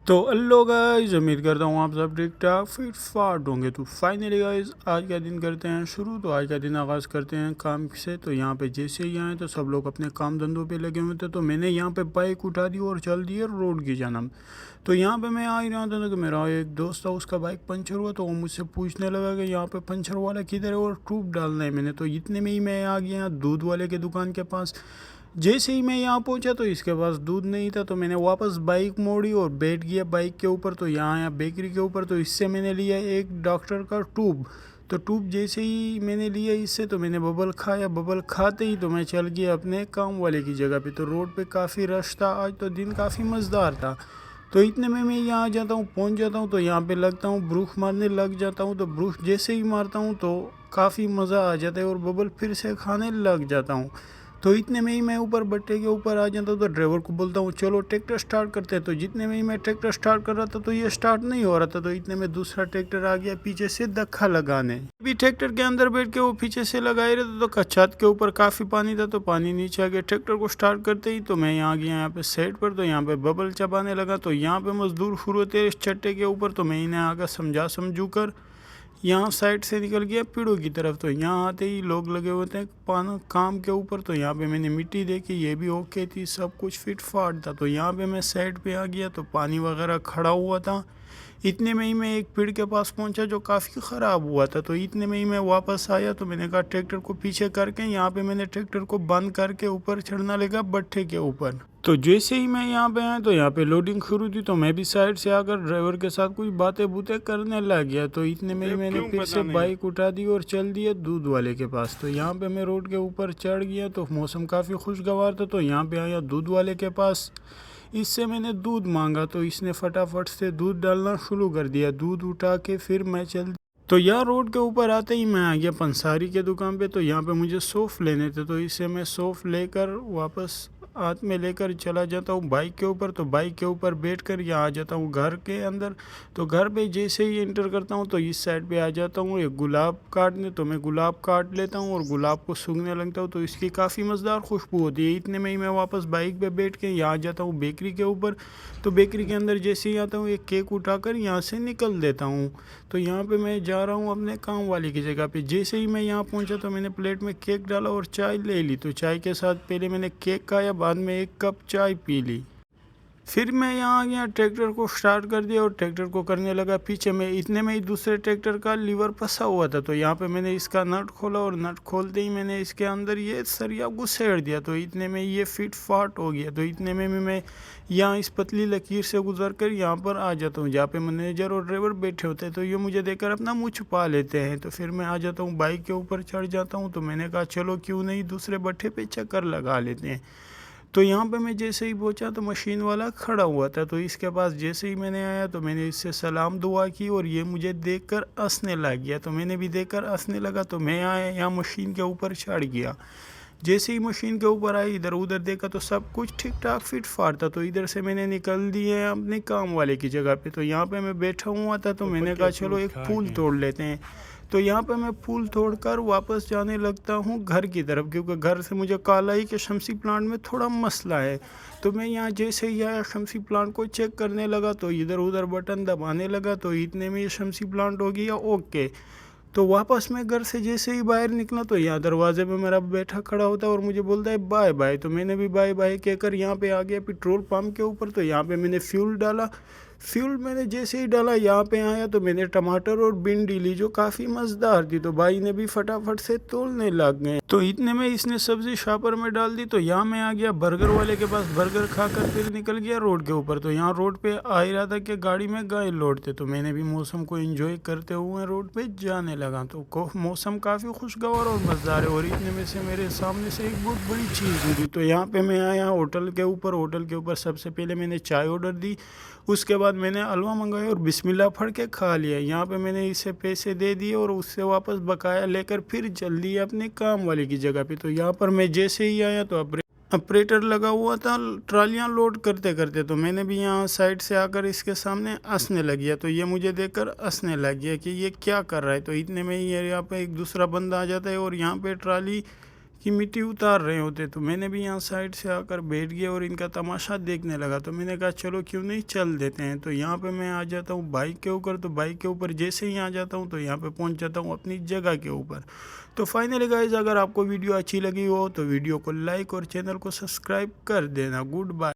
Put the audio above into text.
तो hello guys, उम्मीद करता हूँ आप सब ठीक ठाक फिट फाट होंगे। तो फाइनली गाइस आज का दिन करते हैं शुरू। तो आज का दिन आगाज़ करते हैं काम से। तो यहाँ पे जैसे ही आए तो सब लोग अपने काम धंधों पे लगे हुए थे। तो मैंने यहाँ पे बाइक उठा दी और चल दी रोड की जानब। तो यहाँ पे मैं आ ही रहा था कि मेरा एक दोस्त था, उसका बाइक पंचर हुआ। तो वो मुझसे पूछने लगा कि यहाँ पे पंचर वाला किधर है और ट्यूब डालना है मैंने। तो इतने में ही मैं आ गया दूध वाले के दुकान के पास। जैसे ही मैं यहाँ पहुँचा तो इसके पास दूध नहीं था। तो मैंने वापस बाइक मोड़ी और बैठ गया बाइक के ऊपर। तो यहाँ आया बेकरी के ऊपर। तो इससे मैंने लिया एक डॉक्टर का ट्यूब। तो ट्यूब जैसे ही मैंने लिया इससे तो मैंने बबल खाया। बबल खाते ही तो मैं चल गया अपने काम वाले की जगह पे। तो रोड पे काफ़ी रश था आज, तो दिन काफ़ी मज़ेदार था। तो इतने में मैं यहाँ आ जाता हूँ, पहुँच जाता हूँ। तो यहाँ पे लगता हूँ ब्रूख मारने लग जाता हूँ। तो ब्रूख जैसे ही मारता हूँ तो काफ़ी मज़ा आ जाता है और बबल फिर से खाने लग जाता हूँ। तो इतने में ही मैं ऊपर भट्टे के ऊपर आ जाता हूँ। तो ड्राइवर को बोलता हूँ चलो ट्रैक्टर स्टार्ट करते हैं। तो जितने में ही मैं ट्रैक्टर स्टार्ट कर रहा था तो ये स्टार्ट नहीं हो रहा था। तो इतने में दूसरा ट्रैक्टर आ गया पीछे से धक्का लगाने। अभी ट्रैक्टर के अंदर बैठ के वो पीछे से लगाए रहे थे। तो छत के ऊपर काफ़ी पानी था, तो पानी नीचे आ गया। ट्रैक्टर को स्टार्ट करते ही तो मैं यहाँ गया यहाँ पे साइड पर। तो यहाँ पे बबल चबाने लगा। तो यहाँ पे मजदूर शुरू होते इस चट्टे के ऊपर। तो मैं इन्हें आकर समझू कर यहाँ साइड से निकल गया पीड़ों की तरफ। तो यहाँ आते ही लोग लगे हुए थे पाना काम के ऊपर। तो यहाँ पे मैंने मिट्टी देखी, ये भी ओके थी, सब कुछ फिट फाट था। तो यहाँ पे मैं साइड पे आ गया तो पानी वगैरह खड़ा हुआ था। इतने में ही मैं एक पेड़ के पास पहुंचा जो काफ़ी ख़राब हुआ था। तो इतने में ही मैं वापस आया। तो मैंने कहा ट्रैक्टर को पीछे करके यहाँ पे मैंने ट्रैक्टर को बंद करके ऊपर चढ़ना लगा भट्ठे के ऊपर। तो जैसे ही मैं यहाँ पे आया तो यहाँ पे लोडिंग शुरू थी। तो मैं भी साइड से आकर ड्राइवर के साथ कुछ बातें बूतें करने लग गया। तो इतने में ही मैंने फिर से बाइक उठा दी और चल दिया दूध वाले के पास। तो यहाँ पे मैं रोड के ऊपर चढ़ गया। तो मौसम काफ़ी खुशगवार था। तो यहाँ पे आया दूध वाले के पास। इससे मैंने दूध मांगा तो इसने फटाफट से दूध डालना शुरू कर दिया। दूध उठा के फिर मैं चल। तो यहाँ रोड के ऊपर आते ही मैं आ गया पंसारी के दुकान पे। तो यहाँ पे मुझे सौंफ लेने थे। तो इससे मैं सौंफ लेकर वापस हाथ में लेकर चला जाता हूँ बाइक के ऊपर। तो बाइक के ऊपर बैठकर यहाँ आ जाता हूँ घर के अंदर। तो घर पे जैसे ही एंटर करता हूँ तो इस साइड पे आ जाता हूँ एक गुलाब काटने। तो मैं गुलाब काट लेता हूँ और गुलाब को सूंघने लगता हूँ। तो इसकी काफ़ी मज़ेदार खुशबू होती है। इतने में ही मैं वापस बाइक पे बैठ के यहाँ आ जाता हूँ बेकरी के ऊपर। तो बेकरी के अंदर जैसे ही आता हूँ एक केक उठाकर यहाँ से निकल देता हूँ। तो यहाँ पे मैं जा रहा हूँ अपने काम वाले की जगह पे। जैसे ही मैं यहाँ पहुँचा तो मैंने प्लेट में केक डाला और चाय ले ली। तो चाय के साथ पहले मैंने केक खाया, बाद में एक कप चाय पी ली। फिर मैं यहाँ आ गया, ट्रैक्टर को स्टार्ट कर दिया और ट्रैक्टर को करने लगा पीछे में। इतने में ही दूसरे ट्रैक्टर का लीवर फंसा हुआ था। तो यहाँ पे मैंने इसका नट खोला और नट खोलते ही मैंने इसके अंदर ये सरिया घुसेड़ दिया। तो इतने में ये फिट फाट हो गया। तो इतने में मैं यहाँ इस पतली लकीर से गुजर कर यहाँ पर आ जाता हूँ जहाँ पे मैनेजर और ड्राइवर बैठे होते हैं। तो ये मुझे देखकर अपना मुँह छुपा लेते हैं। तो फिर मैं आ जाता हूँ बाइक के ऊपर चढ़ जाता हूँ। तो मैंने कहा चलो क्यों नहीं दूसरे भट्ठे पे चक्कर लगा लेते हैं। तो यहाँ पे मैं जैसे ही पहुँचा तो मशीन वाला खड़ा हुआ था। तो इसके पास जैसे ही मैंने आया तो मैंने इससे सलाम दुआ की और ये मुझे देखकर हंसने लग गया। तो मैंने भी देखकर हंसने लगा। तो मैं आया यहाँ मशीन के ऊपर चढ़ गया। जैसे ही मशीन के ऊपर आई इधर उधर देखा तो सब कुछ ठीक ठाक फिट फाट था। तो इधर से मैंने निकल दिए अपने काम वाले की जगह पे। तो यहाँ पे मैं बैठा हुआ था। तो मैंने कहा चलो एक फूल तोड़ लेते हैं। तो यहाँ पे मैं फूल तोड़कर वापस जाने लगता हूँ घर की तरफ, क्योंकि घर से मुझे कॉल आई कि शमसी प्लांट में थोड़ा मसला है। तो मैं यहाँ जैसे ही आया शमसी प्लांट को चेक करने लगा तो इधर उधर बटन दबाने लगा। तो इतने में ये शमसी प्लांट हो गया ओके। तो वापस मैं घर से जैसे ही बाहर निकला तो यहाँ दरवाजे पे मेरा बेटा खड़ा होता है और मुझे बोलता है बाय बाय। तो मैंने भी बाय बाय कहकर यहाँ पे आ गया पेट्रोल पंप के ऊपर। तो यहाँ पे मैंने फ्यूल डाला। फ्यूल मैंने जैसे ही डाला यहाँ पे आया तो मैंने टमाटर और भिंडी ली जो काफ़ी मज़ेदार थी। तो भाई ने भी फटाफट से तोड़ने लग गए। तो इतने में इसने सब्ज़ी शॉपर में डाल दी। तो यहाँ मैं आ गया बर्गर वाले के पास, बर्गर खाकर फिर निकल गया रोड के ऊपर। तो यहाँ रोड पे आ ही रहा था कि गाड़ी में गाय लौटते। तो मैंने भी मौसम को एंजॉय करते हुए रोड पे जाने लगा। तो मौसम काफ़ी खुशगवार और मज़ेदार है। और इतने में से मेरे सामने से एक बहुत बड़ी चीज़ हुई। तो यहाँ पे मैं आया होटल के ऊपर। होटल के ऊपर सबसे पहले मैंने चाय ऑर्डर दी, उसके बाद मैंने हलवा मंगाया और बिस्मिल्लाह पढ़ के खा लिया। यहाँ पे मैंने इसे पैसे दे दिए और उससे वापस बकाया लेकर फिर चल दिया अपने काम वाले की जगह पे। तो यहाँ पर मैं जैसे ही आया तो ऑपरेटर लगा हुआ था ट्रालियाँ लोड करते करते। तो मैंने भी यहाँ साइड से आकर इसके सामने हंसने लग गया। तो ये मुझे देखकर हंसने लग गया कि ये क्या कर रहा है। तो इतने में ही यहाँ पे एक दूसरा बंदा आ जाता है और यहाँ पे ट्राली की मिट्टी उतार रहे होते। तो मैंने भी यहाँ साइड से आकर बैठ गया और इनका तमाशा देखने लगा। तो मैंने कहा चलो क्यों नहीं चल देते हैं। तो यहाँ पे मैं आ जाता हूँ बाइक के ऊपर। तो बाइक के ऊपर जैसे ही आ जाता हूँ तो यहाँ पे पहुँच जाता हूँ अपनी जगह के ऊपर। तो फाइनली गाइज, अगर आपको वीडियो अच्छी लगी हो तो वीडियो को लाइक और चैनल को सब्सक्राइब कर देना। Good bye.